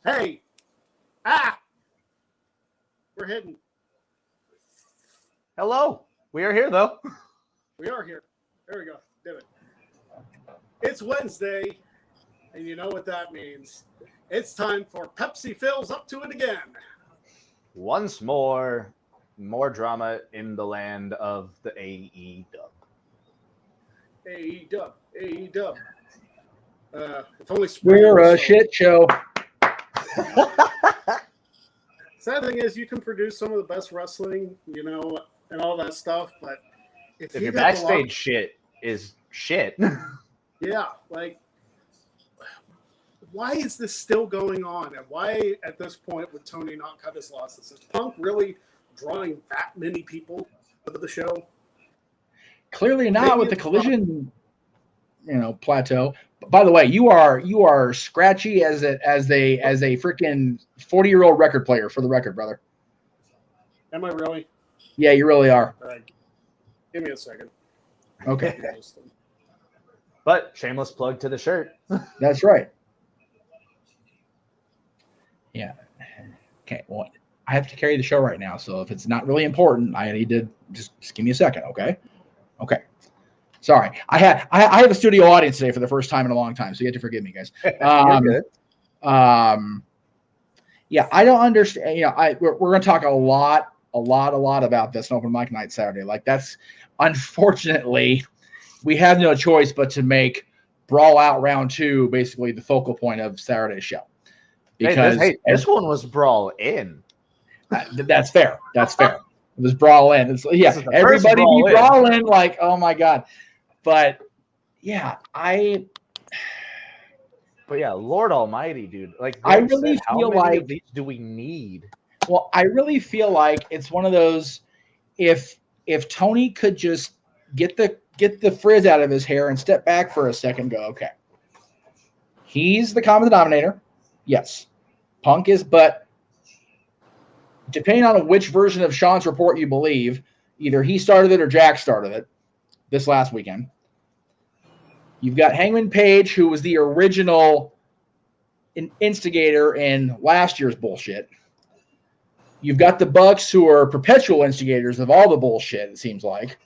Hey! Ah! We're hidden. Hello. We are here, though. We are here. There we go. Did it. It's Wednesday, and you know what that means. It's time for Pepsi Phil's Up to It Again. Once more drama in the land of the AE dub. AE dub. AE dub. If only We're a shit show. Sad thing is, you can produce some of the best wrestling, and all that stuff, but if your backstage shit is shit. Yeah, like, why is this still going on? And why, at this point, would Tony not cut his losses? Is Punk really drawing that many people to the show? Clearly not. Maybe with the collision, plateau. By the way, you are scratchy as a freaking 40-year-old record player, for the record, brother. Am I really? Yeah, you really are. All right. Give me a second. Okay. But shameless plug to the shirt. That's right. Yeah. Okay. Well, I have to carry the show right now, so if it's not really important, I need to just give me a second. Okay. Okay. Sorry, I have a studio audience today for the first time in a long time, so you have to forgive me, guys. You're good. Yeah, I don't understand. We're going to talk a lot about this on Open Mic Night Saturday. Like, that's unfortunately, we have no choice but to make Brawl Out Round 2 basically the focal point of Saturday's show. Because this one was Brawl In. That's fair. That's fair. It was Brawl In. Everybody be Brawl In. Like, oh my God. But yeah, Lord Almighty, dude. Like, I really feel how many like of these do we need? Well, I really feel like it's one of those. If Tony could just get the frizz out of his hair and step back for a second, go, okay. He's the common denominator. Yes, Punk is, but depending on which version of Sean's report you believe, either he started it or Jack started it this last weekend. You've got Hangman Page, who was the original instigator in last year's bullshit. You've got the Bucks, who are perpetual instigators of all the bullshit, it seems like.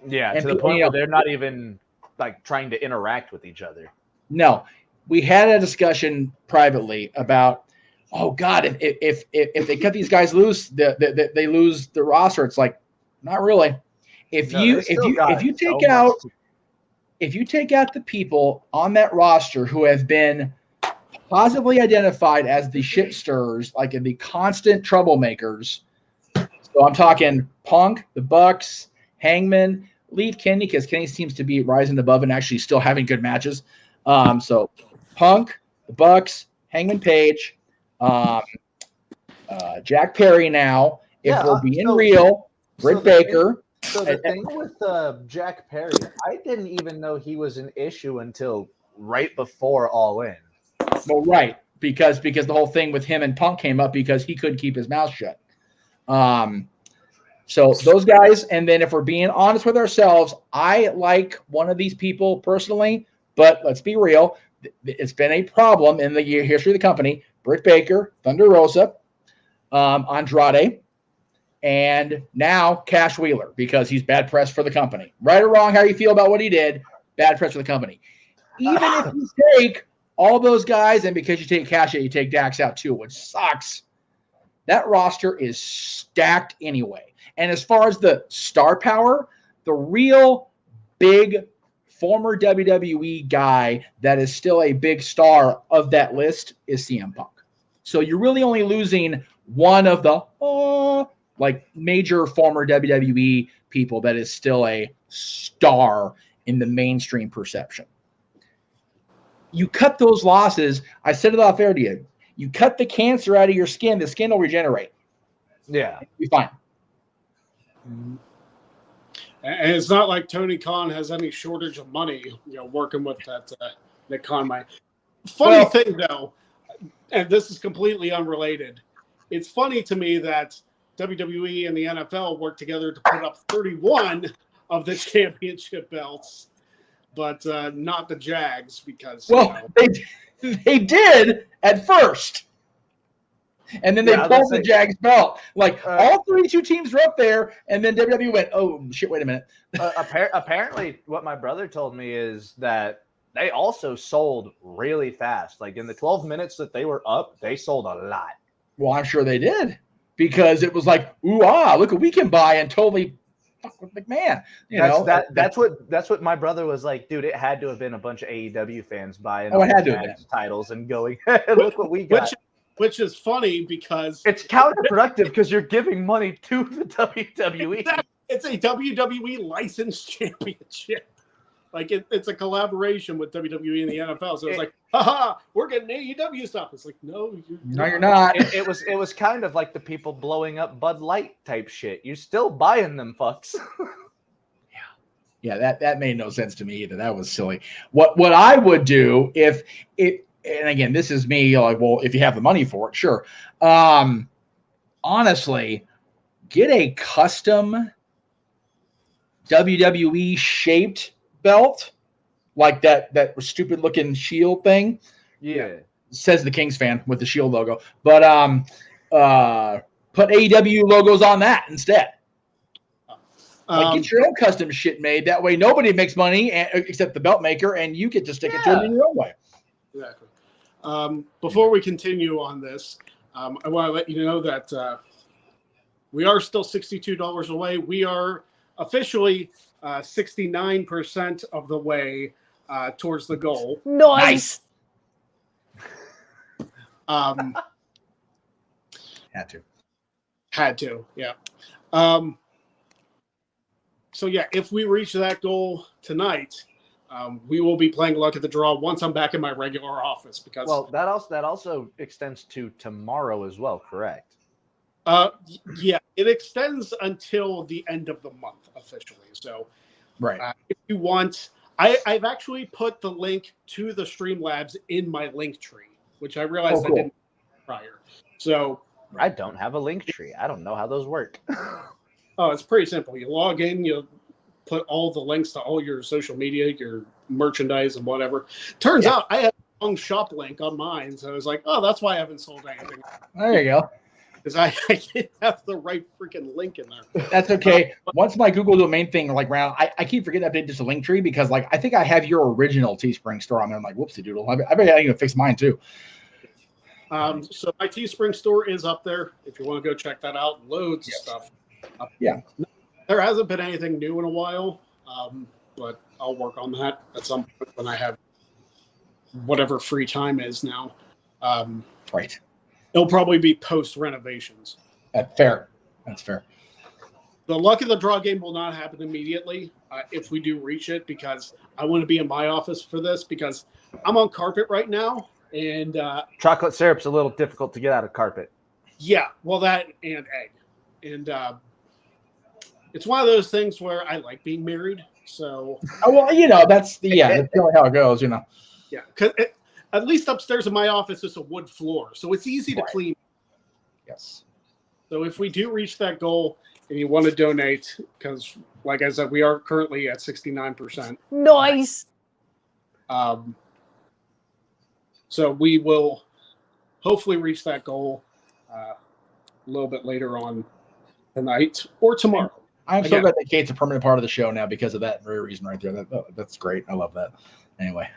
Yeah, and to the point where they're not even like trying to interact with each other. No. We had a discussion privately about, oh God, if they cut these guys loose, they lose the roster. It's like, not really. If you take out the people on that roster who have been positively identified as the shit stirrers, like the constant troublemakers. So I'm talking Punk, the Bucks, Hangman, leave Kenny, because Kenny seems to be rising above and actually still having good matches. So Punk, the Bucks, Hangman Page, Jack Perry now. If we're being real, Britt Baker. So the thing with Jack Perry, I didn't even know he was an issue until right before All In. Well, right, because the whole thing with him and Punk came up because he couldn't keep his mouth shut. So those guys, and then if we're being honest with ourselves, I like one of these people personally, but let's be real, it's been a problem in the history of the company. Britt Baker, Thunder Rosa, Andrade, and now Cash Wheeler, because he's bad press for the company. Right or wrong, how you feel about what he did, bad press for the company. Even if you take all those guys, and because you take Cash out, you take Dax out too, which sucks. That roster is stacked anyway. And as far as the star power, the real big former WWE guy that is still a big star of that list is CM Punk. So you're really only losing one of the major former WWE people that is still a star in the mainstream perception. You cut those losses. I said it off air to you. You cut the cancer out of your skin, the skin will regenerate. Yeah. You'll be fine. And it's not like Tony Khan has any shortage of money, working with that Nick Khan money. Funny thing, though, and this is completely unrelated. It's funny to me that WWE and the NFL work together to put up 31 of the championship belts, but not the Jags because. Well, they did at first. And then they pulled the Jags belt. Like all 32 teams were up there, and then WWE went, "Oh shit! Wait a minute." Apparently, what my brother told me is that they also sold really fast. Like in the 12 minutes that they were up, they sold a lot. Well, I'm sure they did because it was like, "Ooh ah, look what we can buy," and totally fuck with McMahon. That's what my brother was like, dude. It had to have been a bunch of AEW fans buying it had to have been titles and going, "Look what we got." Which is funny because it's counterproductive because you're giving money to the WWE. It's a WWE licensed championship. Like it's a collaboration with WWE and the NFL. So it's like, haha, we're getting AEW stuff. It's like, no, you're not. It was kind of like the people blowing up Bud Light type shit. You're still buying them fucks. Yeah, that made no sense to me either. That was silly. What I would do if it, and again, this is me, like, well, if you have the money for it, sure. Honestly, get a custom WWE shaped belt, like that stupid looking shield thing. Yeah. Says the Kings fan with the shield logo. But put AEW logos on that instead. Like get your own custom shit made. That way nobody makes money except the belt maker, and you get to stick it to them in your own way. Exactly. Before we continue on this, I want to let you know that we are still $62 away. We are officially 69% of the way towards the goal. Nice. Had to, yeah. So yeah, if we reach that goal tonight, we will be playing luck at the draw once I'm back in my regular office. Because that also extends to tomorrow as well, correct? Yeah, it extends until the end of the month officially. So, right, if you want, I've actually put the link to the Streamlabs in my link tree, which I realized I didn't prior. So I don't have a link tree. I don't know how those work. Oh, it's pretty simple. You log in, you put all the links to all your social media, your merchandise, and whatever. Turns out I had a wrong shop link on mine, so I was like, oh, that's why I haven't sold anything. There you go. Because I didn't have the right freaking link in there. That's okay. Once my Google domain thing ran, I keep forgetting to update just a link tree because I think I have your original Teespring store on there. I'm like, whoopsie doodle. I bet I need to fix mine too. So my Teespring store is up there. If you want to go check that out, loads of stuff. Yeah. There hasn't been anything new in a while, but I'll work on that at some point when I have whatever free time is now. Right. It'll probably be post renovations. That's fair. The luck of the draw game will not happen immediately if we do reach it, because I want to be in my office for this because I'm on carpet right now. And chocolate syrup's a little difficult to get out of carpet. Yeah, well, that and egg. And it's one of those things where I like being married. So, that's really how it goes, Yeah, because at least upstairs in my office is a wood floor, so it's easy to clean. Yes. So if we do reach that goal and you want to donate, because like I said, we are currently at 69%. Nice. So we will hopefully reach that goal a little bit later on tonight or tomorrow. I'm so glad that Kate's a permanent part of the show now because of that very reason right there. That's great. I love that. Anyway,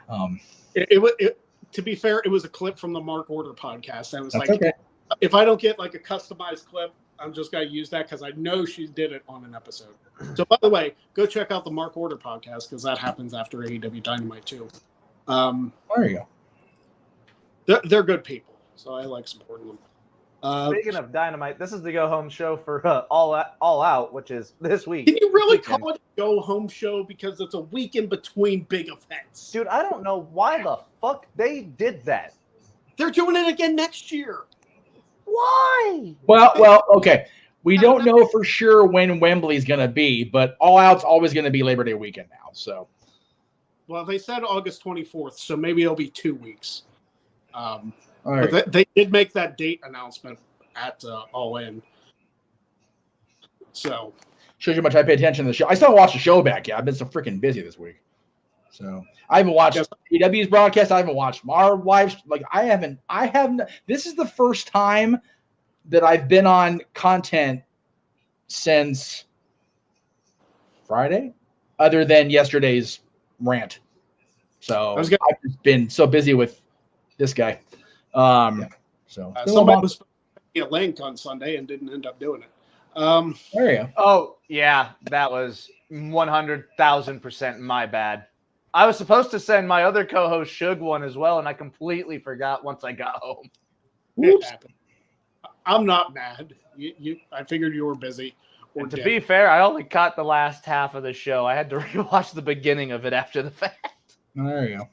to be fair, it was a clip from the Mark Order podcast. I was like, okay. If I don't get like a customized clip, I'm just going to use that because I know she did it on an episode. So, by the way, go check out the Mark Order podcast because that happens after AEW Dynamite too. There you go. They're good people, so I like supporting them. Speaking of Dynamite, this is the go home show for All Out, which is this week. Can you really call it a go home show because it's a week in between big events? Dude, I don't know why the fuck they did that. They're doing it again next year. Why? Well, okay. We don't know for sure when Wembley's going to be, but All Out's always going to be Labor Day weekend now. So, well, they said August 24th, so maybe it'll be 2 weeks. Right. But they did make that date announcement at All In. So shows you how much I pay attention to the show. I still haven't watched the show back yet. I've been so freaking busy this week. So I haven't watched AEW's broadcast. I haven't watched our lives. Like I haven't. This is the first time that I've been on content since Friday, other than yesterday's rant. So I've just been so busy with this guy. So somebody was supposed to send me a link on Sunday and didn't end up doing it. There you go. Oh yeah, that was 100,000% my bad. I was supposed to send my other co-host Shug one as well, and I completely forgot once I got home. It happened. I'm not mad. I figured you were busy. To be fair, I only caught the last half of the show. I had to rewatch the beginning of it after the fact. There you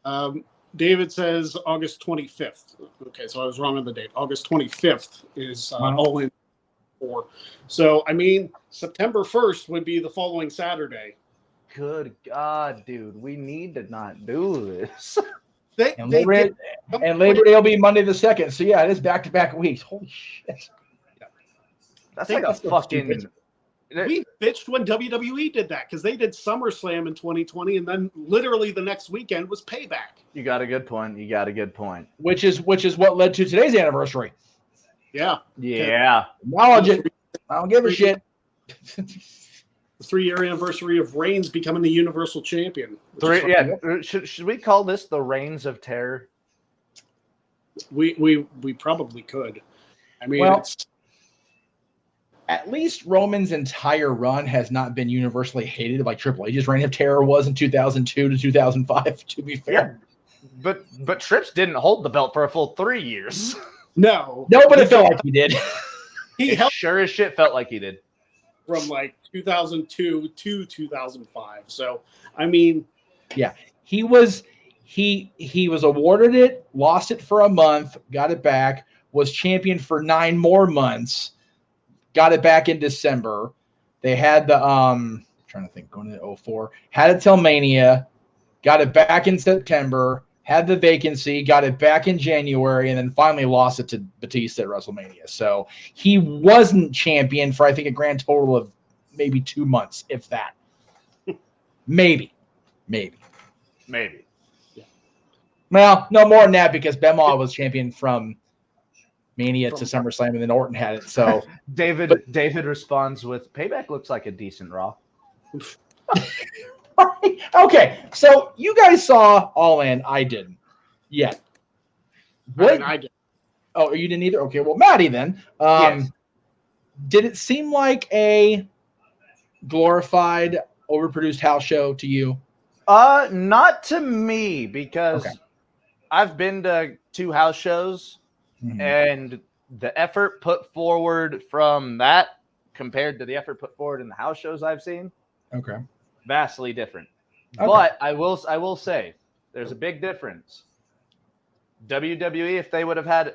go. David says August 25th. Okay, so I was wrong on the date. August 25th is All In 4. So, I mean, September 1st would be the following Saturday. Good God, dude. We need to not do this. Labor Day will be Monday the 2nd. So, yeah, it is back-to-back weeks. Holy shit. Yeah. That's like a fucking... We bitched when WWE did that because they did SummerSlam in 2020, and then literally the next weekend was Payback. You got a good point. Which is what led to today's anniversary. Yeah. Acknowledge it. I don't give a shit. The 3-year anniversary of Reigns becoming the Universal Champion. Should we call this the Reigns of Terror? We probably could. I mean, at least Roman's entire run has not been universally hated like Triple H's reign of terror was in 2002 to 2005, to be fair. Yeah, but Trips didn't hold the belt for a full 3 years. No, but it felt like he did. Sure as shit felt like he did. From like 2002 to 2005. So, I mean, yeah, he was awarded it, lost it for a month, got it back, was champion for 9 more months. Got it back in December. They had the trying to think, going into 04, had it till Mania, got it back in September, had the vacancy, got it back in January, and then finally lost it to Batista at WrestleMania. So he wasn't champion for I think a grand total of maybe 2 months, if that. Maybe. Yeah. Well, no more than that because Benoit was champion from Mania to SummerSlam, and then Orton had it. So David responds with, "Payback looks like a decent Raw." Okay, so you guys saw All In. I didn't yet. What? I did. Oh, you didn't either? Okay, well, Maddie then. Yes. Did it seem like a glorified, overproduced house show to you? Not to me, because I've been to 2 house shows. Mm-hmm. And the effort put forward from that compared to the effort put forward in the house shows I've seen, vastly different. Okay. But I will say there's a big difference. WWE, if they would have had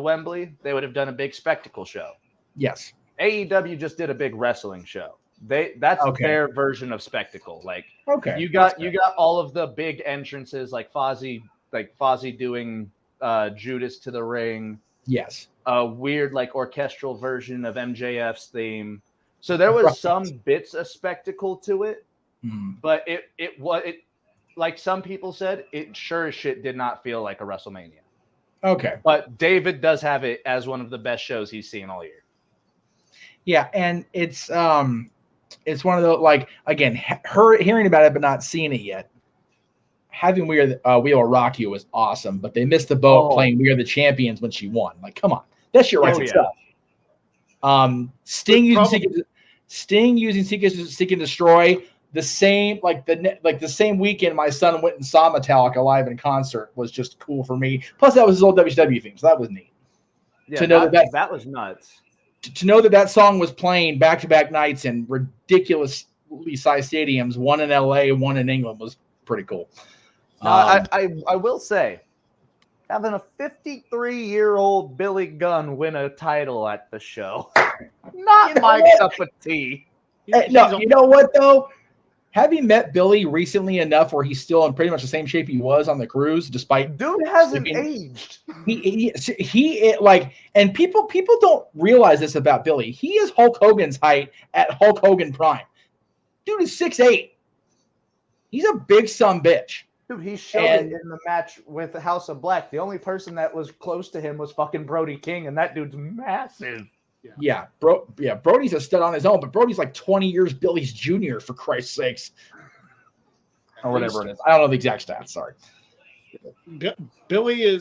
Wembley, they would have done a big spectacle show. Yes. AEW just did a big wrestling show. That's their version of spectacle. Like you got all of the big entrances like Fozzy doing Judas to the ring. Yes. A weird like orchestral version of MJF's theme. So there was some bits of spectacle to it, but it like some people said, it sure as shit did not feel like a WrestleMania. Okay. But David does have it as one of the best shows he's seen all year. Yeah, and it's one of the like again, hearing about it but not seeing it yet. Having We Will Rock You was awesome, but they missed the boat playing We Are the Champions when she won. Like, come on, that shit writes itself. Sting using Seek and Destroy the same the same weekend. My son went and saw Metallica live in concert was just cool for me. Plus, that was his old WCW theme, so that was neat. Yeah, to know that was nuts. To know that song was playing back-to-back nights in ridiculously sized stadiums, one in LA, one in England, was pretty cool. I will say, having a 53-year-old Billy Gunn win a title at the show, not my cup of tea. No, you know what though? Having met Billy recently enough where he's still in pretty much the same shape he was on the cruise, despite dude hasn't aged. He and people don't realize this about Billy. He is Hulk Hogan's height at Hulk Hogan prime. Dude is 6'8". He's a big son bitch. Dude, he showed it in the match with the House of Black. The only person that was close to him was fucking Brody King, and that dude's massive. Yeah, Brody's a stud on his own, but Brody's like 20 years Billy's junior, for Christ's sakes. Or whatever it is. I don't know the exact stats, sorry. Billy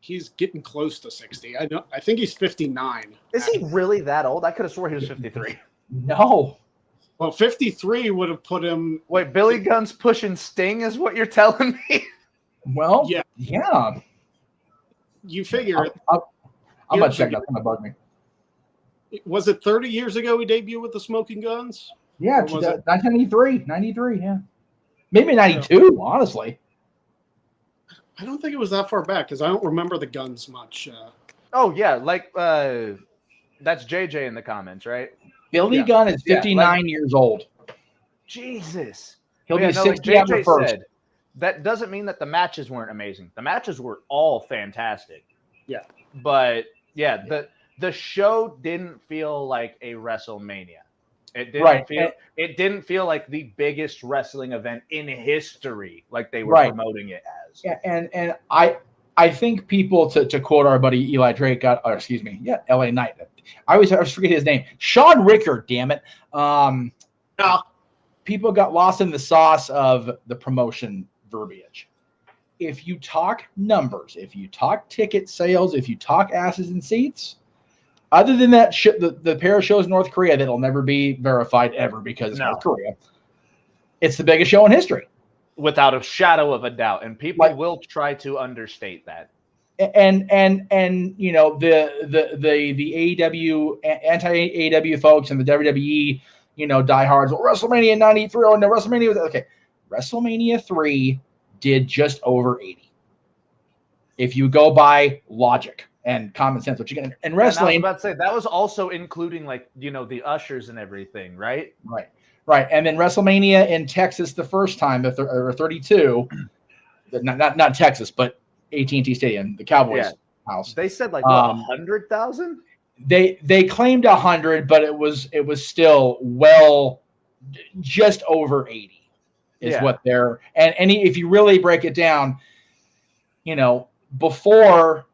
he's getting close to 60. I think he's 59. Is he really that old? I could have swore he was 53. No. Well, 53 would have put him. Wait, Billy Gunn's pushing Sting is what you're telling me? Well, yeah. You figure. I'm going to check that. That's going to bug me. Was it 30 years ago he debuted with the Smoking Guns? Yeah, 1993. 93, yeah. Maybe 92, honestly. I don't think it was that far back because I don't remember the Guns much. Oh, yeah. Like, that's JJ in the comments, right? Billy Gunn is 59 years old. Jesus. He'll be 60 on the first. Said, that doesn't mean that the matches weren't amazing. The matches were all fantastic. Yeah. But, the show didn't feel like a WrestleMania. It didn't feel like the biggest wrestling event in history, like they were promoting it as. Yeah, and I think people, to quote our buddy Eli Drake, LA Knight. I always forget his name. Sean Ricker, damn it. People got lost in the sauce of the promotion verbiage. If you talk numbers, if you talk ticket sales, if you talk asses and seats, other than that shit, the pair of shows in North Korea that'll never be verified ever because it's North Korea, it's the biggest show in history. Without a shadow of a doubt. And people will try to understate that. And you know, the AEW, anti-AEW folks and the WWE, you know, diehards, well, WrestleMania 93, oh no, WrestleMania was okay. WrestleMania 3 did just over 80. If you go by logic and common sense, what you get in wrestling. And I was about to say that was also including, like, you know, the ushers and everything, right? Right. And then WrestleMania in Texas the first time, or 32, not Texas, but AT&T Stadium, the Cowboys house. They said like 100,000. They claimed 100, but it was still just over 80 is what they're and if you really break it down, you know, before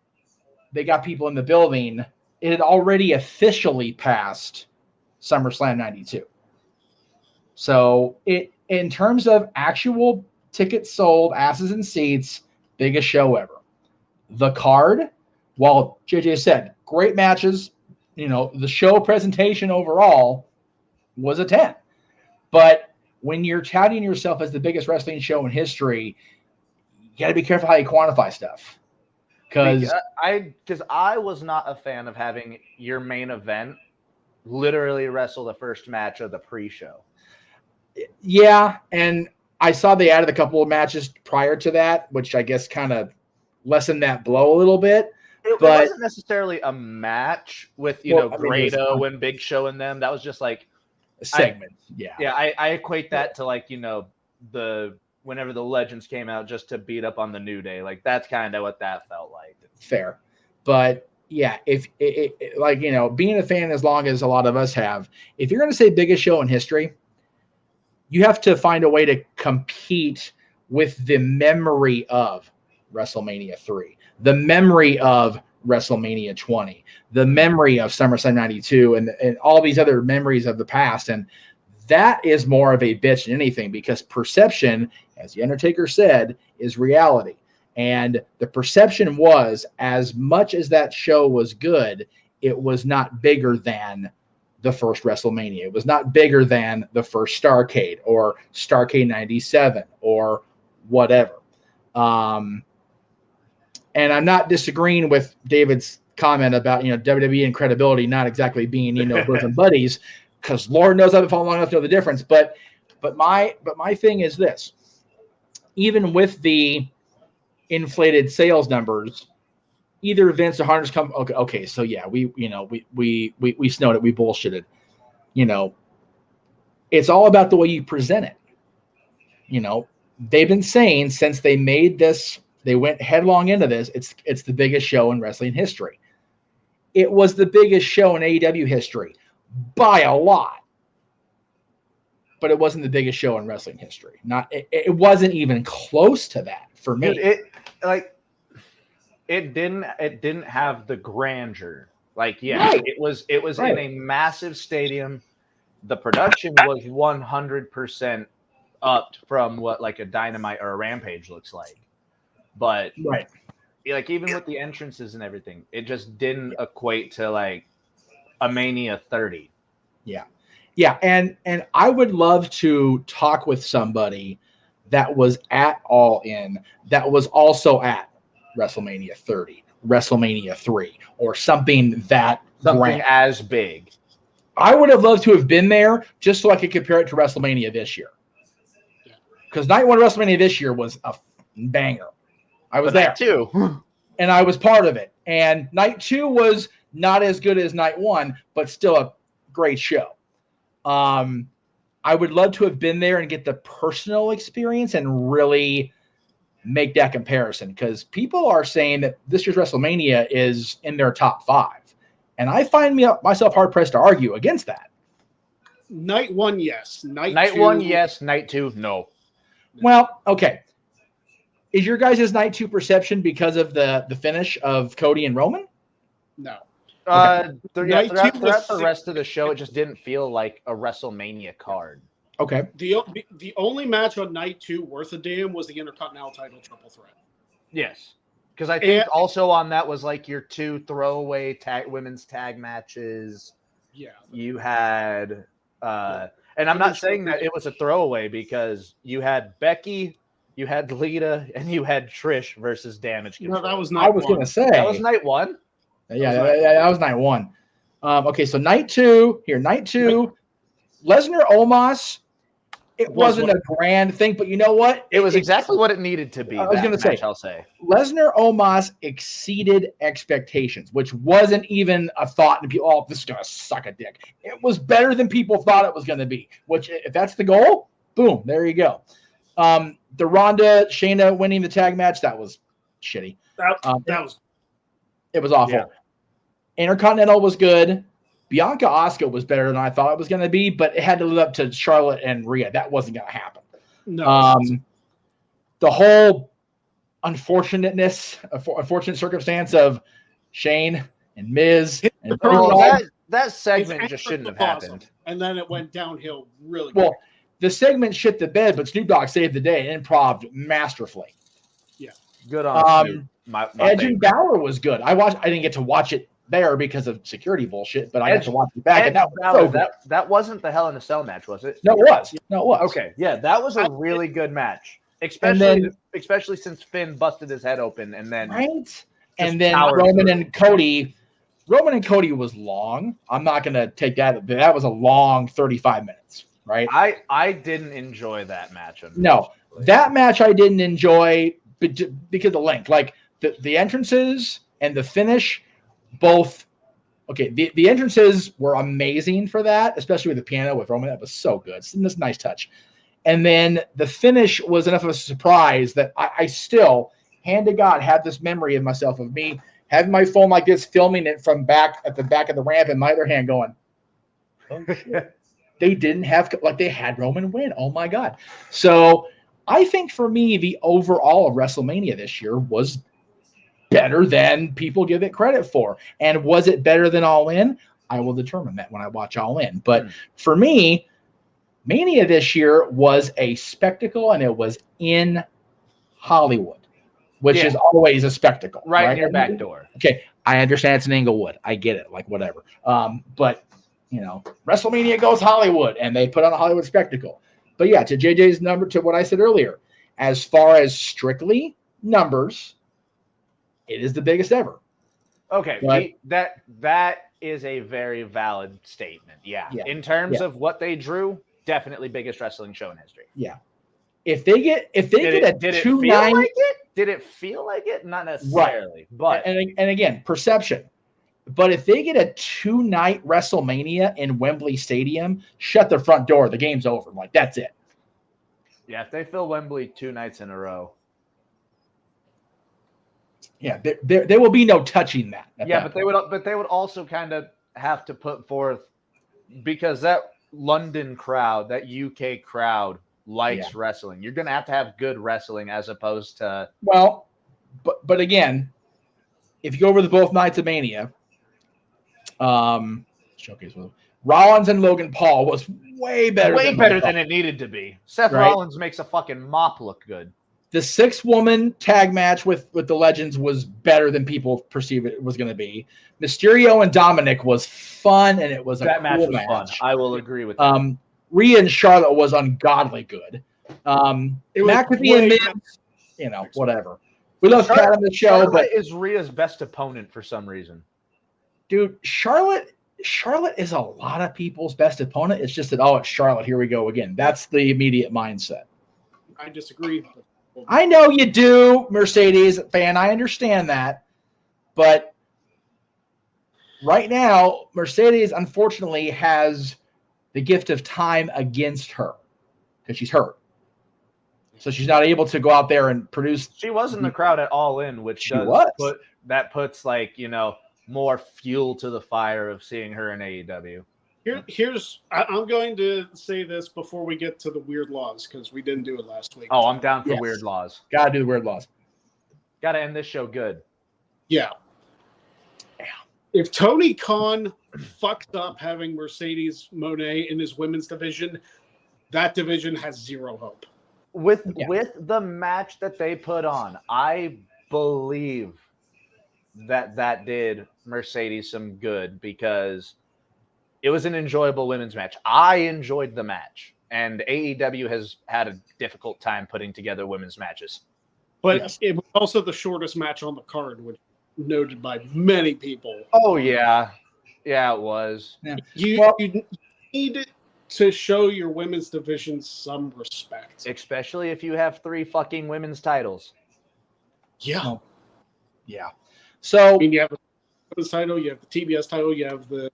they got people in the building, it had already officially passed SummerSlam 92. So in terms of actual tickets sold, asses and seats, biggest show ever. The card, while JJ said, great matches, you know, the show presentation overall was a 10. But when you're touting yourself as the biggest wrestling show in history, you got to be careful how you quantify stuff. Because I was not a fan of having your main event literally wrestle the first match of the pre-show. Yeah, and I saw they added a couple of matches prior to that, which I guess kind of lessened that blow a little bit. It wasn't necessarily a match with, Grado and Big Show and them. That was just like a segment. I equate that to, like, you know, whenever the Legends came out just to beat up on the New Day. Like, that's kind of what that felt like. Fair. But yeah, if like, you know, being a fan as long as a lot of us have, if you're going to say biggest show in history, you have to find a way to compete with the memory of WrestleMania 3, the memory of WrestleMania 20, the memory of SummerSlam 92, and all these other memories of the past. And that is more of a bitch than anything, because perception, as The Undertaker said, is reality. And the perception was, as much as that show was good, it was not bigger than the first WrestleMania. It was not bigger than the first Starrcade or Starrcade 97 or whatever. And I'm not disagreeing with David's comment about, you know, WWE and credibility not exactly being, you know, bosom buddies, because Lord knows I've been following long enough to know the difference. But my thing is this: even with the inflated sales numbers, either Vince or Hunter's come. Okay, so yeah, we snowed it, we bullshitted. You know, it's all about the way you present it. You know, they've been saying since they made this, they went headlong into this. It's the biggest show in wrestling history. It was the biggest show in AEW history by a lot. but it wasn't the biggest show in wrestling history. It wasn't even close to that for me. Dude, it didn't have the grandeur. Like, yeah, Right. it was Right. in a massive stadium. The production was 100% upped from what like a Dynamite or a Rampage looks like. But Right. like even with the entrances and everything, it just didn't equate to like a Mania 30. Yeah. Yeah. And I would love to talk with somebody that was at All In, that was also at WrestleMania 30, WrestleMania 3, or something Something as big. I would have loved to have been there just so I could compare it to WrestleMania this year. Because night one WrestleMania this year was a banger. I was there too. And I was part of it. And night two was not as good as night one, but still a great show. I would love to have been there and get the personal experience and really make that comparison, because people are saying that this year's WrestleMania is in their top 5. And I find myself hard-pressed to argue against that. Night one, yes. Night two, one, yes. Night two, no. Well, okay. Is your guys' night two perception because of the finish of Cody and Roman? No. Throughout the rest of the show, it just didn't feel like a WrestleMania card. Okay. The only match on night two worth a damn was the Intercontinental title triple threat. Yes. Because I think also on that was like your 2 throwaway women's tag matches. Yeah. You had, and I'm not saying that it was a throwaway, because you had Becky, you had Lita, and you had Trish versus Damage Control. No, that was night one. I was going to say. That was night one? Yeah, that was night one. Okay, so night two, Lesnar Omos, it wasn't a grand thing, but you know what? It was exactly what it needed to be. I was going to say, I'll say. Lesnar Omos exceeded expectations, which wasn't even a thought. And people, this is going to suck a dick. It was better than people thought it was going to be, which, if that's the goal, boom, there you go. The Ronda Shayna winning the tag match, that was shitty. It was awful. Yeah. Intercontinental was good. Bianca Asuka was better than I thought it was going to be, but it had to live up to Charlotte and Rhea. That wasn't going to happen. No. The whole unfortunate circumstance of Shane and Miz and that segment just shouldn't have happened. And then it went downhill really well. Quick. The segment shit the bed, but Snoop Dogg saved the day and improv masterfully. Yeah, good on Snoop. My Edge and Balor was good. I didn't get to watch it there because of security bullshit, but I got to watch it back. And that was that wasn't the Hell in a Cell match, was it? No, it was. No, it was. Okay, yeah, that was a really good match, especially since Finn busted his head open, and then and then Roman and Cody was long. I'm not going to take that. That was a long 35 minutes, right? I didn't enjoy that match. No, that match I didn't enjoy because of the length. Like the entrances and the finish. Both, okay, the entrances were amazing for that, especially with the piano with Roman. That was so good. It's a nice touch. And then the finish was enough of a surprise that I still, hand to God, had this memory of myself of me having my phone like this, filming it from at the back of the ramp, and my other hand going, oh, shit. They didn't have, they had Roman win. Oh, my God. So I think for me, the overall of WrestleMania this year was better than people give it credit for. And was it better than All In? I will determine that when I watch All In. But for me, Mania this year was a spectacle, and it was in Hollywood, which is always a spectacle. Right in your back door. Okay, I understand it's in Inglewood. I get it, like whatever. But, WrestleMania goes Hollywood, and they put on a Hollywood spectacle. But yeah, to JJ's number, to what I said earlier, as far as strictly numbers, it is the biggest ever. Okay, but that is a very valid statement. Yeah. In terms of what they drew, definitely biggest wrestling show in history. Yeah. If they get a 2-9, did it feel like it? Not necessarily, but and again, perception. But if they get a 2-night WrestleMania in Wembley Stadium, shut the front door. The game's over. Like, that's it. Yeah, if they fill Wembley 2 nights in a row. Yeah, there will be no touching that. Yeah, but they would also kind of have to put forth, because that London crowd, that UK crowd likes wrestling. You're going to have good wrestling as opposed to. Well, but again, if you go over the both nights of Mania, showcase with Rollins and Logan Paul was way better than it needed to be. Seth Rollins makes a fucking mop look good. The 6-woman tag match with the Legends was better than people perceive it was going to be. Mysterio and Dominic was fun, and it was that match was match. Fun. I will agree with that. Rhea and Charlotte was ungodly good. McAfee and Miz, whatever. We love Pat on the show, Charlotte but is Rhea's best opponent for some reason. Dude, Charlotte is a lot of people's best opponent. It's just that, it's Charlotte. Here we go again. That's the immediate mindset. I disagree. I know you do, Mercedes fan. I understand that. But right now, Mercedes, unfortunately, has the gift of time against her because she's hurt. So she's not able to go out there and produce. She was in the crowd at All In, which puts more fuel to the fire of seeing her in AEW. I'm going to say this before we get to the weird laws because we didn't do it last week. Oh, I'm down for weird laws. Gotta do the weird laws. Gotta end this show good. Yeah. If Tony Khan fucks up having Mercedes Moné in his women's division, that division has zero hope. With the match that they put on, I believe that did Mercedes some good because it was an enjoyable women's match. I enjoyed the match, and AEW has had a difficult time putting together women's matches. But it was also the shortest match on the card, which was noted by many people. Oh, yeah. Yeah, it was. Yeah. You need to show your women's division some respect. Especially if you have 3 fucking women's titles. Yeah. Yeah. So you have the women's title, you have the TBS title, you have the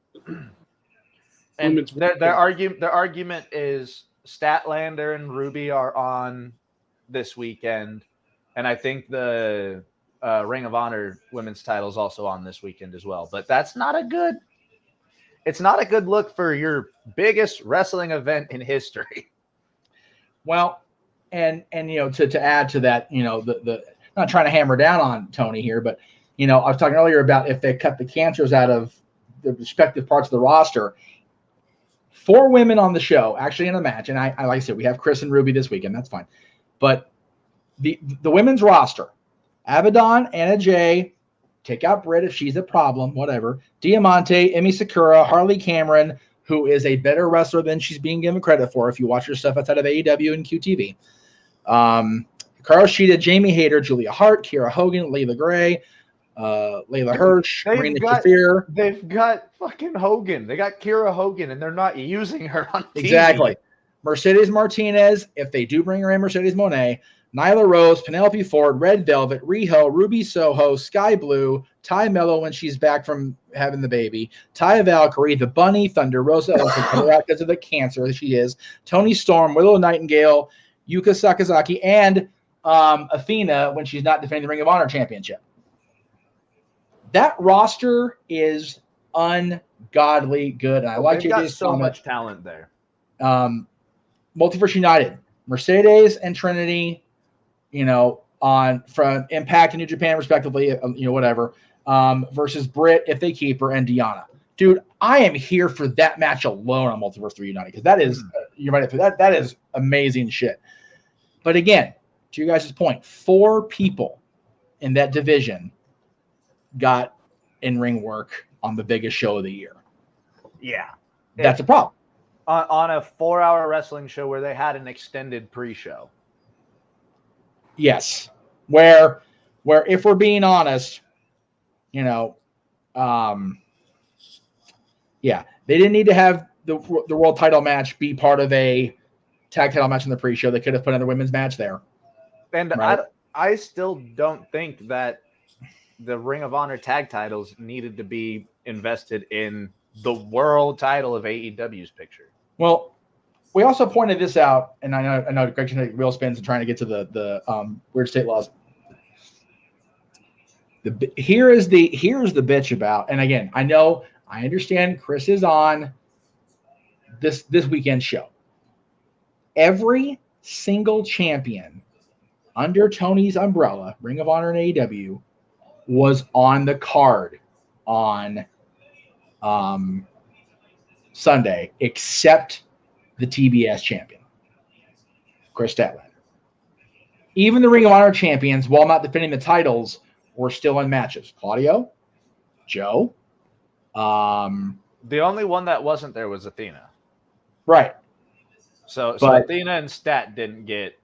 and their argument is Statlander and Ruby are on this weekend, and I think the Ring of Honor women's title is also on this weekend as well. But that's not a good. It's not a good look for your biggest wrestling event in history. Well, and to add to that, the not trying to hammer down on Tony here, but I was talking earlier about if they cut the cancers out of the respective parts of the roster. 4 women on the show, actually in a match, and I like I said, we have Chris and Ruby this weekend. That's fine, but the women's roster: Abaddon, Anna Jay, take out Britt if she's a problem, whatever. Diamante, Emi Sakura, Harley Cameron, who is a better wrestler than she's being given credit for if you watch her stuff outside of AEW and QTV. Hikaru Shida, Jamie Hayter, Julia Hart, Kiera Hogan, Layla Gray, Layla Hirsch, Marina Shafir. They've got fucking Hogan. They got Kiera Hogan, and they're not using her on TV. Exactly. Mercedes Martinez, if they do bring her in, Mercedes Moné, Nyla Rose, Penelope Ford, Red Velvet, Riho, Ruby Soho, Sky Blue, Ty Mello when she's back from having the baby, Ty Valkyrie, the Bunny, Thunder Rosa, because of the cancer that she is, Tony Storm, Willow Nightingale, Yuka Sakazaki, and Athena when she's not defending the Ring of Honor championship. That roster is ungodly good. And I like they've got so much talent there. Multiverse United, Mercedes and Trinity, from Impact and New Japan respectively, whatever, versus Britt if they keep her, and Deanna. Dude, I am here for that match alone on Multiverse 3 United because that is you're right. That is amazing shit. But again, to you guys' point, 4 people in that division got in-ring work on the biggest show of the year. Yeah. That's a problem. On a 4-hour wrestling show where they had an extended pre-show. Yes. Where if we're being honest, they didn't need to have the world title match be part of a tag title match in the pre-show. They could have put another women's match there. And right? I still don't think that the Ring of Honor tag titles needed to be invested in the world title of AEW's picture. Well, we also pointed this out, and I know Greg's going to take real spins and trying to get to the weird state laws. Here's the bitch about, and again, I understand Chris is on this weekend show. Every single champion under Tony's umbrella, Ring of Honor and AEW, was on the card on Sunday, except the TBS champion, Chris Statlander. Even the Ring of Honor champions, while not defending the titles, were still in matches. Claudio, Joe. The only one that wasn't there was Athena. Right. So Athena and Stat didn't get.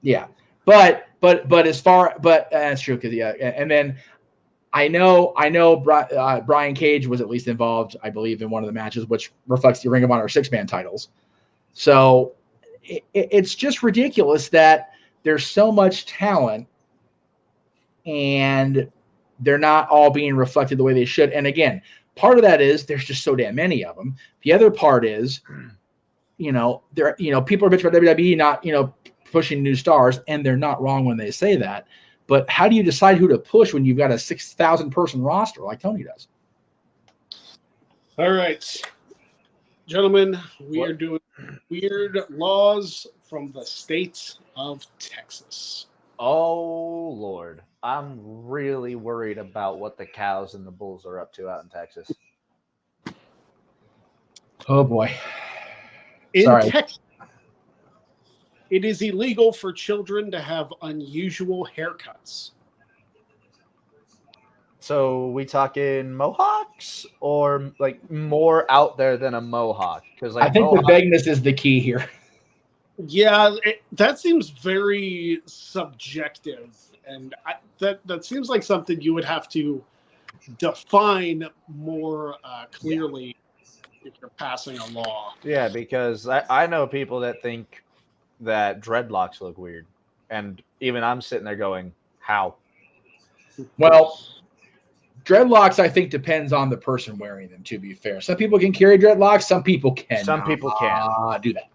Yeah, but that's true because and then I know Brian Cage was at least involved, I believe, in one of the matches, which reflects the Ring of Honor 6-man titles. So it's just ridiculous that there's so much talent and they're not all being reflected the way they should. And again, part of that is there's just so damn many of them. The other part is, people are bitching about WWE not, pushing new stars, and they're not wrong when they say that. But how do you decide who to push when you've got a 6,000 person roster like Tony does? All right, gentlemen, we are doing weird laws from the state of Texas. Oh, Lord. I'm really worried about what the cows and the bulls are up to out in Texas. Oh, boy. In Sorry. Texas, it is illegal for children to have unusual haircuts. So we talking mohawks or like more out there than a mohawk? Because I think the vagueness is the key here. Yeah, that seems very subjective, and that seems like something you would have to define more clearly if you're passing a law. Yeah, because I know people that think that dreadlocks look weird, and even I'm sitting there going, how? Well, dreadlocks, I think, depends on the person wearing them, to be fair. Some people can carry dreadlocks. Some people can. Some people can do that.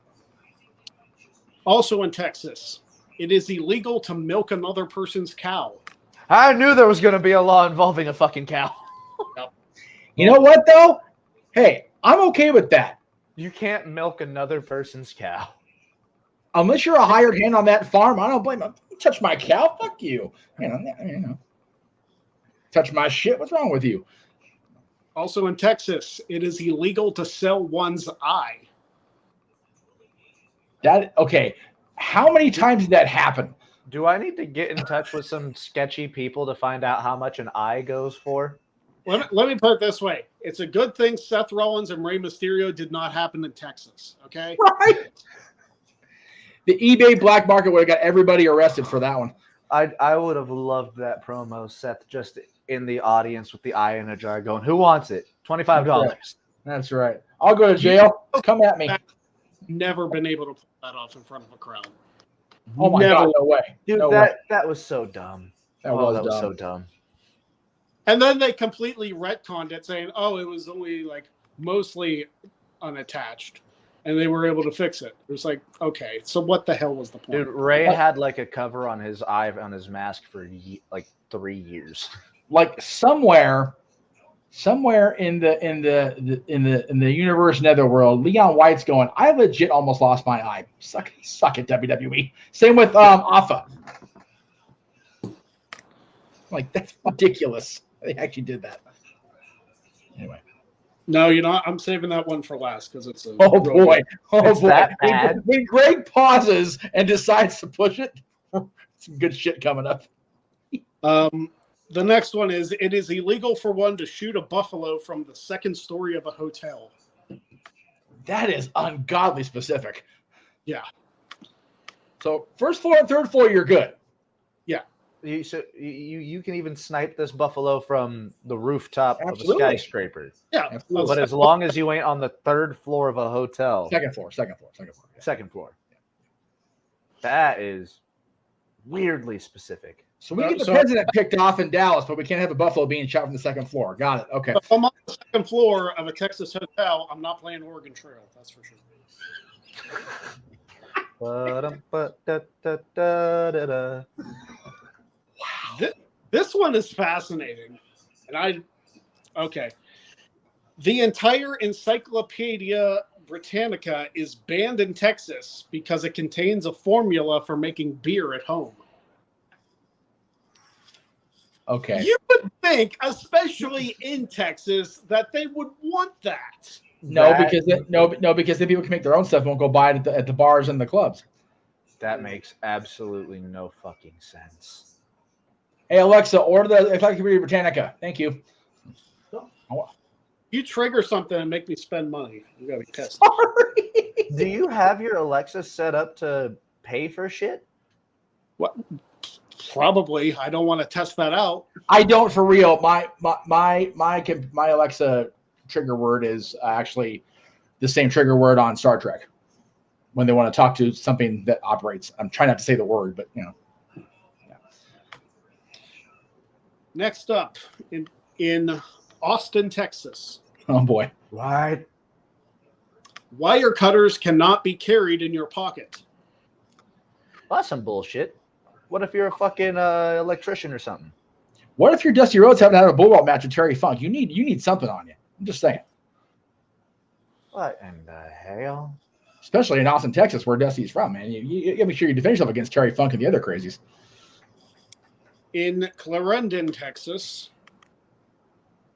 Also in Texas, it is illegal to milk another person's cow. I knew there was going to be a law involving a fucking cow. You know what, though? Hey, I'm okay with that. You can't milk another person's cow. Unless you're a hired hand on that farm, I don't blame them. Touch my cow? Fuck you. Touch my shit? What's wrong with you? Also in Texas, it is illegal to sell one's eye. Okay. How many times did that happen? Do I need to get in touch with some sketchy people to find out how much an eye goes for? Let me put it this way. It's a good thing Seth Rollins and Rey Mysterio did not happen in Texas, okay? Right. The eBay black market would have got everybody arrested for that one. I would have loved that promo, Seth, just in the audience with the eye in a jar going, who wants it? $25. That's right. I'll go to jail. Come at me. Never been able to pull that off in front of a crowd. Oh my God, no way. Dude, no that way. was so dumb. That was so dumb. And then they completely retconned it, saying, oh, it was only like mostly unattached. And they were able to fix it. It was like, okay, so what the hell was the point? Dude, Ray had like a cover on his eye on his mask for like 3 years. Like somewhere in the universe netherworld, Leon White's going, I legit almost lost my eye. Suck it, WWE. Same with Alpha. Like, that's ridiculous. They actually did that. Anyway. No, I'm saving that one for last because it's a oh boy. It's that bad. When Greg pauses and decides to push it, some good shit coming up. The next one is, it is illegal for one to shoot a buffalo from the second story of a hotel. That is ungodly specific. Yeah. So first floor and third floor, you're good. Yeah. You can even snipe this buffalo from the rooftop Absolutely. of a skyscraper. Yeah. Absolutely. But as long as you ain't on the third floor of a hotel. Second floor. Yeah. Second floor. That is weirdly specific. So we get the president picked off in Dallas, but we can't have a buffalo being shot from the second floor. Got it. Okay. If I'm on the second floor of a Texas hotel, I'm not playing Oregon Trail. That's for sure. Wow. This one is fascinating. And okay. The entire encyclopedia Britannica is banned in Texas because it contains a formula for making beer at home. Okay. You would think, especially in Texas, that they would want that. No, because the people can make their own stuff and won't go buy it at the bars and the clubs. That makes absolutely no fucking sense. Hey, Alexa, order the Encyclopedia Britannica. Thank you. You trigger something and make me spend money. I'm going to be pissed. Sorry. Do you have your Alexa set up to pay for shit? What? Probably. I don't want to test that out. I don't for real. My Alexa trigger word is actually the same trigger word on Star Trek when they want to talk to something that operates. I'm trying not to say the word, but you know. Yeah. Next up, in Austin, Texas. Oh boy. What? Wire cutters cannot be carried in your pocket. Well, that's some bullshit. What if you're a fucking electrician or something? What if you're Dusty Rhodes having to have a bulldog match with Terry Funk? You need something on you. I'm just saying. What in the hell? Especially in Austin, Texas, where Dusty's from, man. You gotta make sure you defend yourself against Terry Funk and the other crazies. In Clarendon, Texas,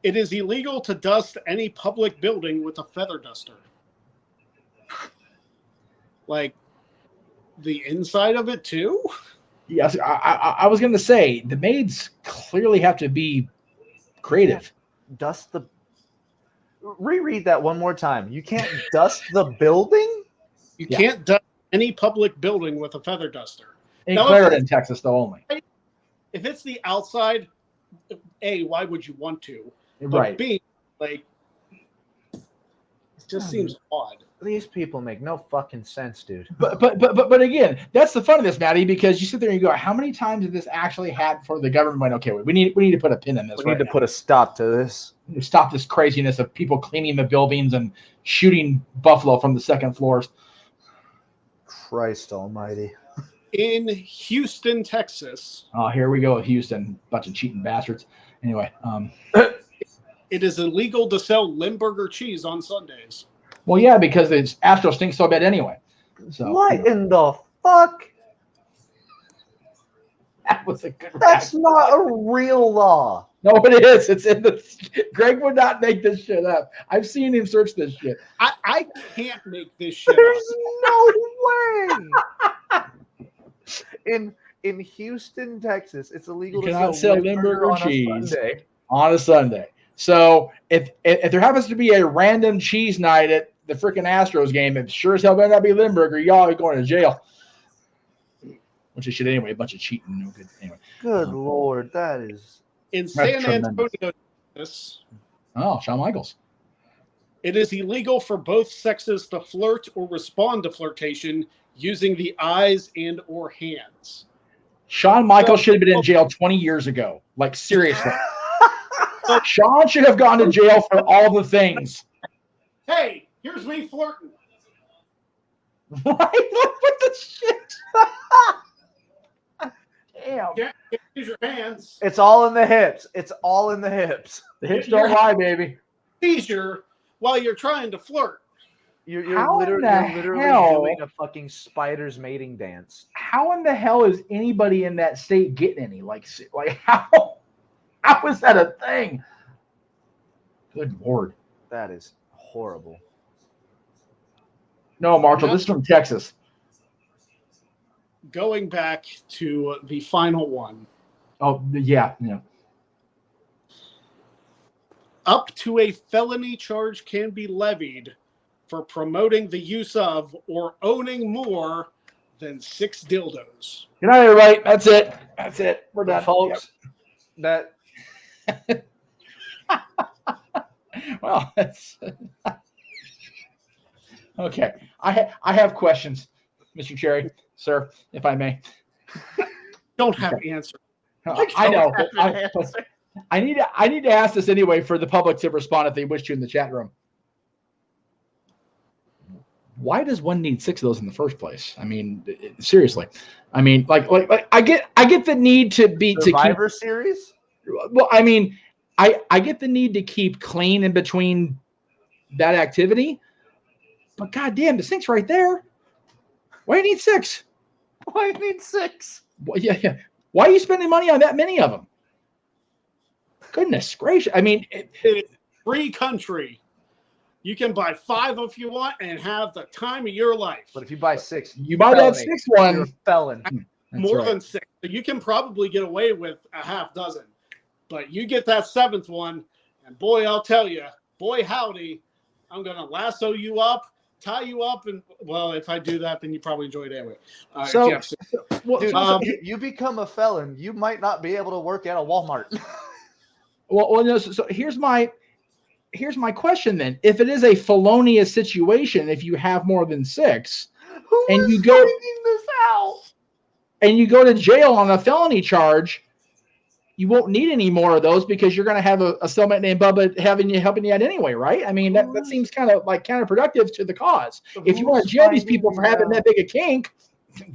it is illegal to dust any public building with a feather duster. Like the inside of it too? Yes, I was going to say the maids clearly have to be creative. Dust the. Reread that one more time. You can't dust the building? You can't dust any public building with a feather duster. In Now, Clarendon, Texas, though only. If it's the outside, A, why would you want to? But Right. B, like, it just seems odd. These people make no fucking sense, dude. But again, that's the fun of this, Maddie, because you sit there and you go, how many times did this actually happen before the government went, okay, we need to put a pin in this. We need to put a stop to this. Stop this craziness of people cleaning the buildings and shooting buffalo from the second floors. Christ almighty. In Houston, Texas. Oh, here we go, Houston. Bunch of cheating bastards. Anyway. It is illegal to sell Limburger cheese on Sundays. Well, yeah, because the Astros stink so bad anyway. So What in the fuck? that was a good That's rap. not a real law. No, it is. It's in the. Greg would not make this shit up. I've seen him search this shit. I can't make this shit There's up. no way. In Houston, Texas, it's illegal You to cannot sell sell Limburger Limburger on cheese. a Sunday. On a Sunday. So if there happens to be a random cheese night at the freaking Astros game, it sure as hell better not be Limburger. Y'all are going to jail. Which is shit anyway. A bunch of cheating. No good. Anyway. Good Lord, that is. In San tremendous. Antonio, Texas, Oh, Shawn Michaels. it is illegal for both sexes to flirt or respond to flirtation using the eyes and or hands. Shawn Michaels should have been in jail 20 years ago. Like, seriously. Shawn should have gone to jail for all the things. Hey, here's me flirting. Right? Look at the shit. Damn. Can't use your hands. It's all in the hips. It's all in the hips. The hips don't lie, baby. Seizure while you're trying to flirt. You're How in literally, the hell? doing a fucking spider's mating dance. How in the hell is anybody in that state getting any? Like how is that a thing? Good Lord. That is horrible. No, Marshall, this is from Texas. Going back to the final one. Oh, yeah. Up to a felony charge can be levied for promoting the use of or owning more than 6 dildos. Good night, everybody. That's it. That's it. We're done. Folks, that Yep. Well, that's okay. I have questions, Mr. Cherry, sir, if I may. Don't have answer. I know. I need to ask this anyway for the public to respond if they wish to in the chat room. Why does one need 6 of those in the first place? I mean, seriously. I mean, like I get the need to be Survivor Series. Well, I mean, I get the need to keep clean in between that activity, But goddamn, the sink's right there. Why do you need 6? Why do you need 6? Well, yeah. Why are you spending money on that many of them? Goodness gracious. I mean, it is free country. You can buy 5 if you want and have the time of your life. But if you buy 6, you buy that 6th one. you're a felon. More than 6. So you can probably get away with a half dozen. But you get that 7th one, and boy, I'll tell you, boy, howdy, I'm going to lasso you up, tie you up, and, well, if I do that, then you probably enjoy it anyway. Dude, you become a felon, you might not be able to work at a Walmart. So here's my question then. If it is a felonious situation, if you have more than 6, and you go this out, and you go to jail on a felony charge, you won't need any more of those because you're going to have a cellmate named Bubba helping you out anyway, right? I mean, that seems kind of like counterproductive to the cause. If you want to jail these people for having that big a kink,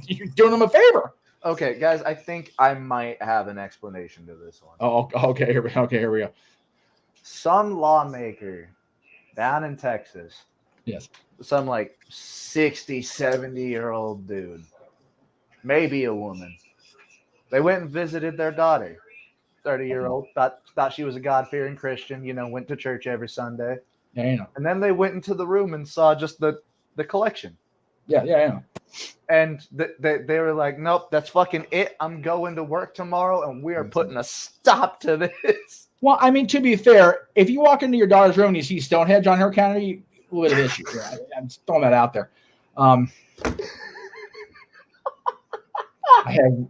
you're doing them a favor. Okay, guys, I think I might have an explanation to this one. Oh, okay. Here we go. Some lawmaker down in Texas. Yes. Some like 60, 70-year-old dude, maybe a woman. They went and visited their daughter, 30-year-old, thought she was a God-fearing Christian, went to church every Sunday. Yeah. And then they went into the room and saw just the collection. Yeah. And they were like, nope, that's fucking it. I'm going to work tomorrow, and we are putting a stop to this. Well, I mean, to be fair, if you walk into your daughter's room and you see Stonehenge on her counter, a little bit of issue. I'm just throwing that out there.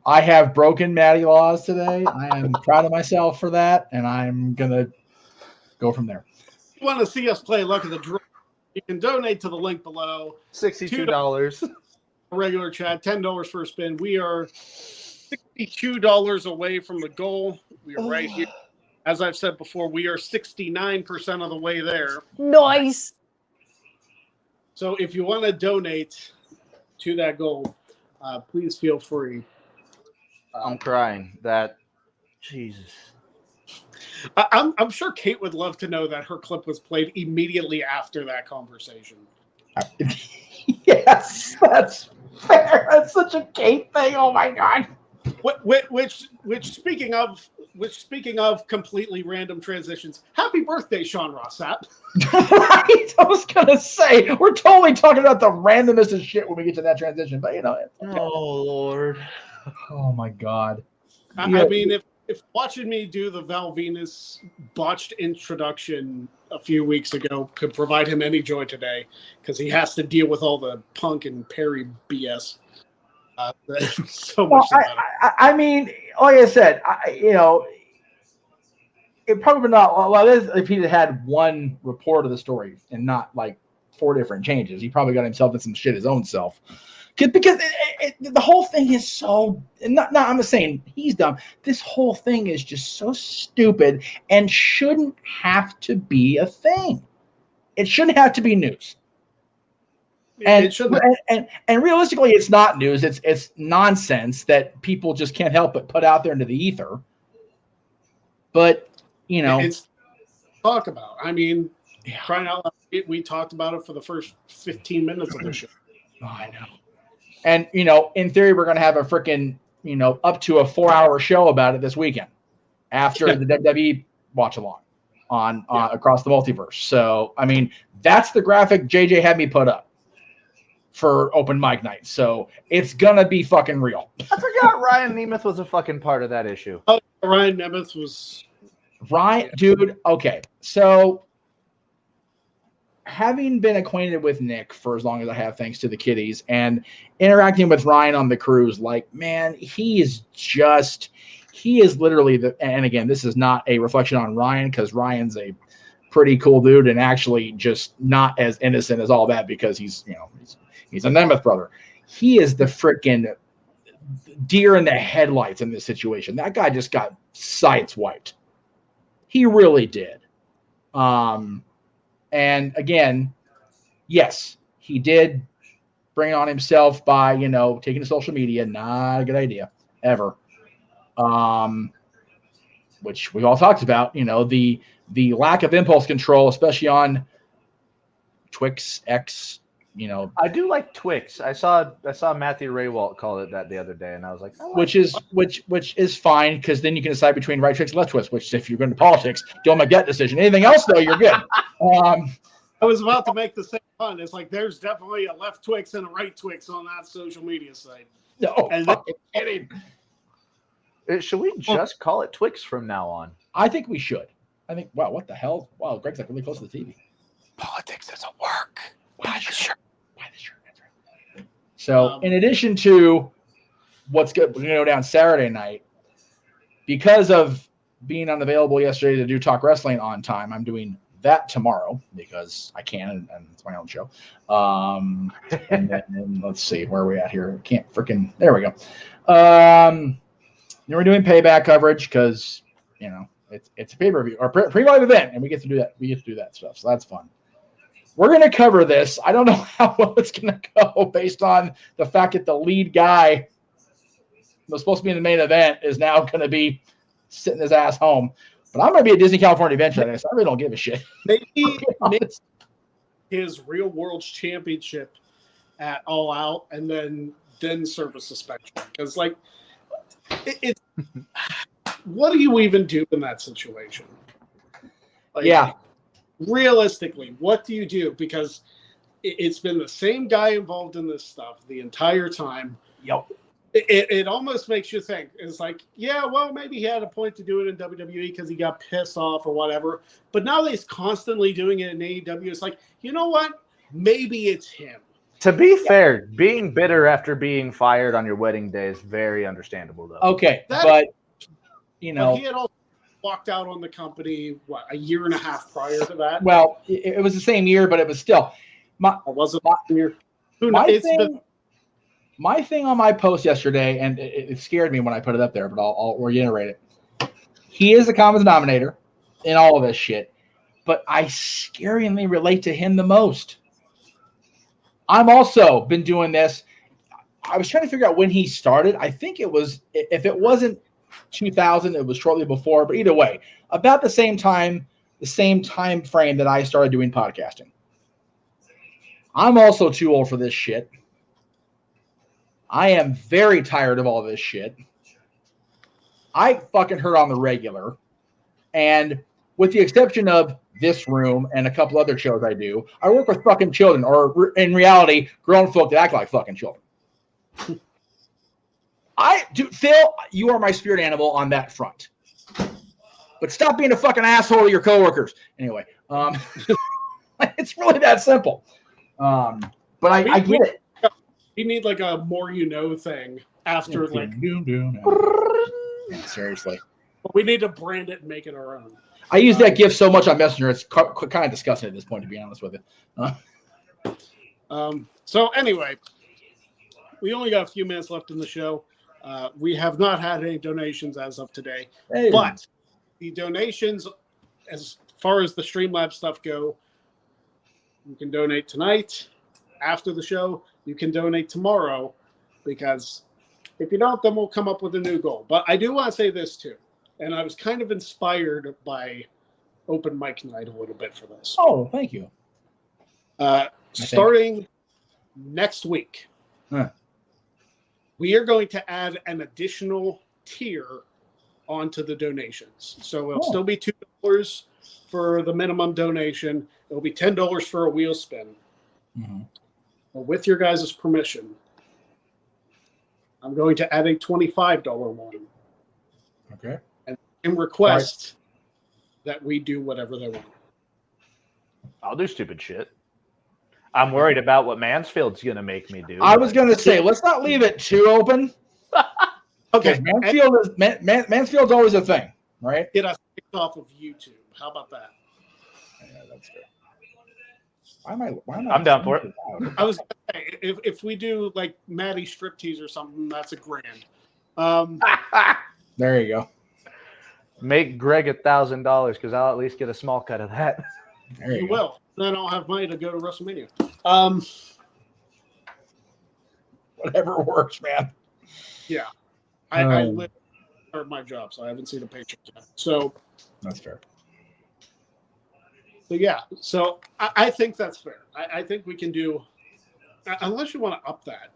I have broken Maddie laws today. I am proud of myself for that, and I'm gonna go from there. If you want to see us play Luck of the Draw, you can donate to the link below. $62. Regular chat, $10 for a spin. We are $62 away from the goal. We are right here. As I've said before, we are 69% of the way there. Nice. So if you want to donate to that goal, please feel free. I'm crying. Jesus. I'm sure Kate would love to know that her clip was played immediately after that conversation. Yes, that's fair. That's such a Kate thing. Oh my god. Which speaking of completely random transitions, happy birthday, Sean Rossap. Right? I was gonna say we're totally talking about the randomness of shit when we get to that transition, but Oh Lord. Oh my god. I mean, if watching me do the Val Venus botched introduction a few weeks ago could provide him any joy today, because he has to deal with all the Punk and Perry BS. So much. I mean, like I said, it probably not. Well, if he had one report of the story and not like 4 different changes, he probably got himself in some shit his own self. Because the whole thing is so. Not I'm not saying he's dumb. This whole thing is just so stupid and shouldn't have to be a thing. It shouldn't have to be news. And realistically, it's not news. It's nonsense that people just can't help but put out there into the ether. But it's talk about. I mean, crying out loud, we talked about it for the first 15 minutes of the show. Oh, I know. And in theory, we're gonna have a freaking up to a 4-hour show about it this weekend after the WWE watch along on across the multiverse. So I mean, that's the graphic JJ had me put up for open mic night, so it's gonna be fucking real. I forgot Ryan Nemeth was a fucking part of that issue. Oh, Ryan Nemeth was dude. Okay, so having been acquainted with Nick for as long as I have, thanks to the kiddies, and interacting with Ryan on the cruise, like, man, he is literally and again, this is not a reflection on Ryan, because Ryan's a pretty cool dude and actually just not as innocent as all that, because he's a Nemeth brother. He is the freaking deer in the headlights in this situation. That guy just got sights wiped. He really did. And again, yes, he did bring it on himself by, taking to social media. Not a good idea ever. Which we all talked about, the lack of impulse control, especially on Twix, X, I do like Twix. I saw Matthew Raywalt call it that the other day, and I was like, which is fine, because then you can decide between right Twix and left Twix. Which, if you're going to politics, don't make that decision. Anything else, though, you're good. I was about to make the same pun. It's like there's definitely a left Twix and a right Twix on that social media site. No, fucking kidding. Should we just call it Twix from now on? I think we should. I think. Wow, what the hell? Wow, Greg's like really close to the TV. Politics doesn't work. Buy the shirt. That's right. So, in addition to what's going to go down Saturday night, because of being unavailable yesterday to do Talk Wrestling on time, I'm doing that tomorrow because I can, and it's my own show. And then let's see, where are we at here? Can't freaking. There we go. Then we're doing payback coverage because it's a pay-per-view or pre-live event, and we get to do that. We get to do that stuff, so that's fun. We're going to cover this. I don't know how well it's going to go based on the fact that the lead guy was supposed to be in the main event is now going to be sitting his ass home. But I'm going to be at Disney California Adventure, so I really don't give a shit. Maybe his Real World Championship at All Out, and then serve a suspension. Because, it's what do you even do in that situation? Yeah. Realistically, what do you do? Because it's been the same guy involved in this stuff the entire time. Yep. It almost makes you think. It's like, yeah, well, maybe he had a point to do it in WWE because he got pissed off or whatever. But now that he's constantly doing it in AEW, it's like, you know what? Maybe it's him. To be fair, being bitter after being fired on your wedding day is very understandable, though. Okay, but he had also walked out on the company, a year and a half prior to that? Well, it was the same year, but it was still. My thing on my post yesterday, and it scared me when I put it up there, but I'll reiterate it. He is the common denominator in all of this shit, but I scaringly relate to him the most. I'm also been doing this. I was trying to figure out when he started. I think it was, if it wasn't 2000, it was shortly before, but either way, about the same time frame that I started doing podcasting. I'm also too old for this shit. I am very tired of all this shit. I fucking hurt on the regular. And with the exception of this room and a couple other shows I do, I work with fucking children, or in reality, grown folk that act like fucking children. Phil, you are my spirit animal on that front. But stop being a fucking asshole to your coworkers. Anyway, it's really that simple. But I get it. You need like a more thing after seriously. We need to brand it and make it our own. I use that GIF so much on Messenger, it's kind of disgusting at this point, to be honest with you. So anyway, we only got a few minutes left in the show. We have not had any donations as of today, but the donations, as far as the Streamlabs stuff go, you can donate tonight after the show. You can donate tomorrow, because if you don't, then we'll come up with a new goal. But I do want to say this too, and I was kind of inspired by Open Mic Night a little bit for this. Oh, thank you. Starting next week, we are going to add an additional tier onto the donations. So it'll still be $2 for the minimum donation. It'll be $10 for a wheel spin. Mm-hmm. But with your guys' permission, I'm going to add a $25 one. Okay. And in request that we do whatever they want. I'll do stupid shit. I'm worried about what Mansfield's going to make me do. I was going to say, let's not leave it too open. Okay. Mansfield's always a thing, right? Get us kicked off of YouTube. How about that? Yeah, that's fair. Why am I I'm down for it. I was going to say, if we do like Maddie striptease or something, that's $1,000. There you go. Make Greg $1,000, because I'll at least get a small cut of that. There you will. Then I'll have money to go to WrestleMania. Whatever works, man. Yeah. I live at my job, so I haven't seen a paycheck yet. So that's fair. So yeah. So I think that's fair. I think we can do unless you want to up that.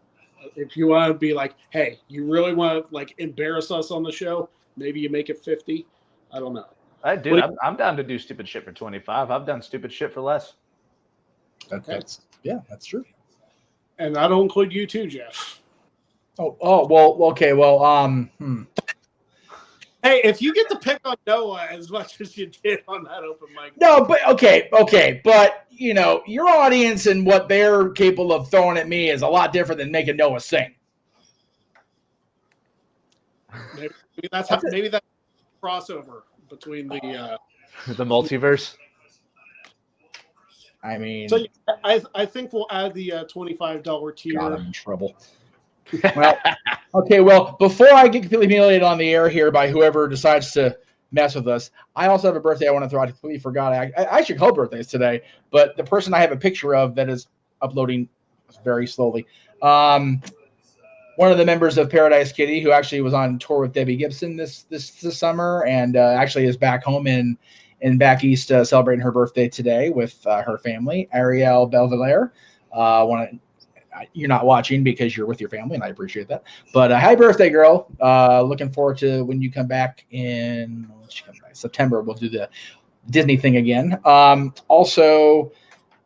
If you want to be like, hey, you really want to like embarrass us on the show, maybe you make it 50. I don't know. I'm down to do stupid shit for 25. I've done stupid shit for less. That's true. And that'll include you too, Jeff. Oh, well, okay, well, Hey, if you get to pick on Noah as much as you did on that open mic. No, but okay, but your audience and what they're capable of throwing at me is a lot different than making Noah sing. Maybe that's crossover between the multiverse. I mean, so I think we'll add the $25 tier. God, I'm in trouble. Well, okay. Well, before I get completely humiliated on the air here by whoever decides to mess with us, I also have a birthday I want to throw out. I completely forgot. I actually called birthdays today, but the person I have a picture of that is uploading very slowly. One of the members of Paradise Kitty, who actually was on tour with Debbie Gibson this summer, and actually is back home in back east celebrating her birthday today with her family, Ariel Belvedere. You're not watching because you're with your family, and I appreciate that. But happy birthday, girl. Looking forward to when you come back in September. We'll do the Disney thing again. Also,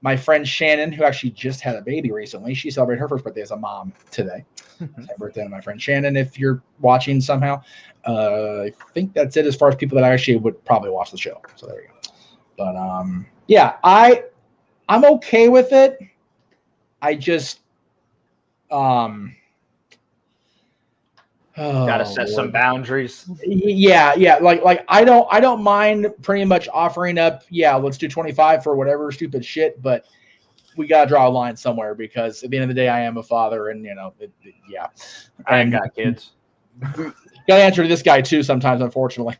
my friend Shannon, who actually just had a baby recently, she celebrated her first birthday as a mom today. Happy birthday to my friend Shannon, if you're watching somehow. I think that's it as far as people that I actually would probably watch the show. So there you go. But yeah, I'm okay with it. I just gotta set some boundaries. Yeah. Like I don't mind pretty much offering up. Yeah, let's do 25 for whatever stupid shit, but we gotta draw a line somewhere because at the end of the day, I am a father, and I ain't got kids. Gotta answer to this guy too sometimes, unfortunately.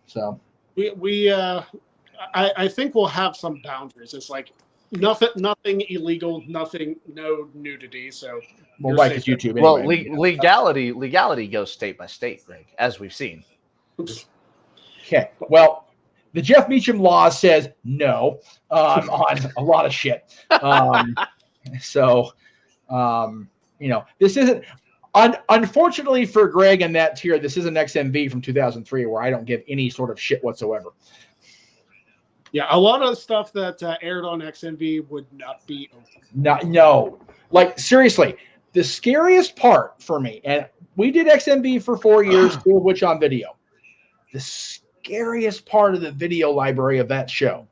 So I think we'll have some boundaries. It's like nothing illegal, no nudity. So right, because YouTube. Well, anyway. legality goes state by state, Greg, as we've seen. Okay, well, the Jeff Meacham law says no on a lot of shit. This isn't. Unfortunately for Greg and that tier, this is an XMV from 2003 where I don't give any sort of shit whatsoever. Yeah, a lot of stuff that aired on XMV would not be open. No. Like, seriously, the scariest part for me, and we did XMV for 4 years, 2 of which on video. The scariest part of the video library of that show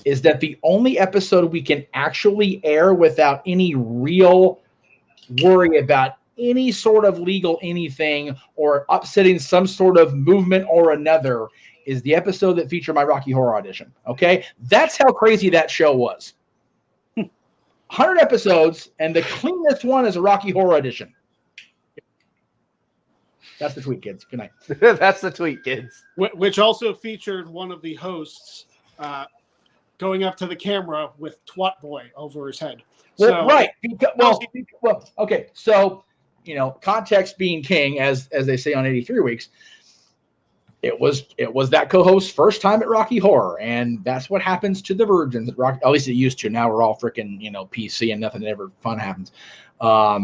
is that the only episode we can actually air without any real worry about any sort of legal anything or upsetting some sort of movement or another is the episode that featured my Rocky Horror audition. Okay? That's how crazy that show was. 100 episodes, and the cleanest one is a Rocky Horror audition. That's the tweet, kids. Good night. That's the tweet, kids. Which also featured one of the hosts going up to the camera with Twat Boy over his head. So, right. Well, okay. So, context being king, as they say on 83 Weeks, it was that co-host's first time at Rocky Horror, and that's what happens to the virgins at Rocky. At least it used to. Now we're all freaking PC and nothing ever fun happens. But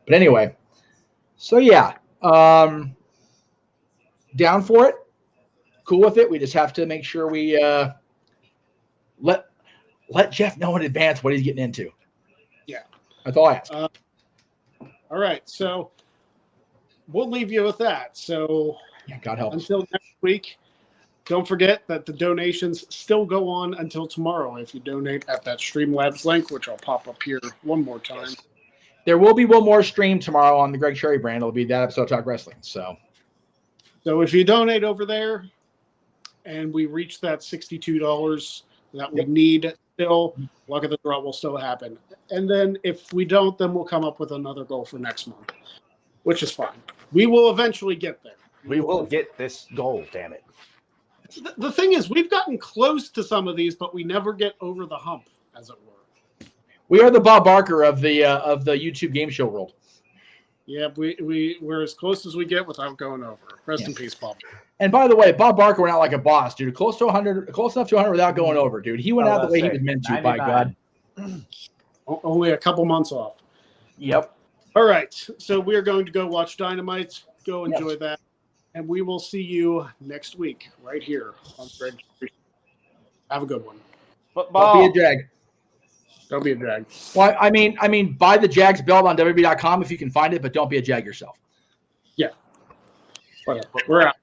anyway, so yeah, down for it. Cool with it. We just have to make sure we let Jeff know in advance what he's getting into. Yeah, that's all I ask. All right, so we'll leave you with that. So, yeah, God help. Until next week, don't forget that the donations still go on until tomorrow. If you donate at that Streamlabs link, which I'll pop up here one more time. Yes. There will be one more stream tomorrow on the Greg Cherry brand. It'll be that episode of Talk Wrestling. So if you donate over there, and we reach that $62 that we need. Still, luck of the draw will still happen. And then if we don't, then we'll come up with another goal for next month, which is fine. We will eventually get there. We will get this goal, damn it. The thing is, we've gotten close to some of these, but we never get over the hump, as it were. We are the Bob Barker of the YouTube game show world. Yeah, we're as close as we get without going over. Rest in peace, Bob. And by the way, Bob Barker went out like a boss, dude. Close enough to 100 without going over, dude. He went out the way he was meant to, by God. Only a couple months off. Yep. All right. So we are going to go watch Dynamite. Go enjoy Yes. that. And we will see you next week right here on Red. Have a good one. Football. Don't be a Jag. Don't be a drag. Well, I mean, buy the Jags belt on WWE.com if you can find it, but don't be a Jag yourself. Yeah. Whatever. We're out.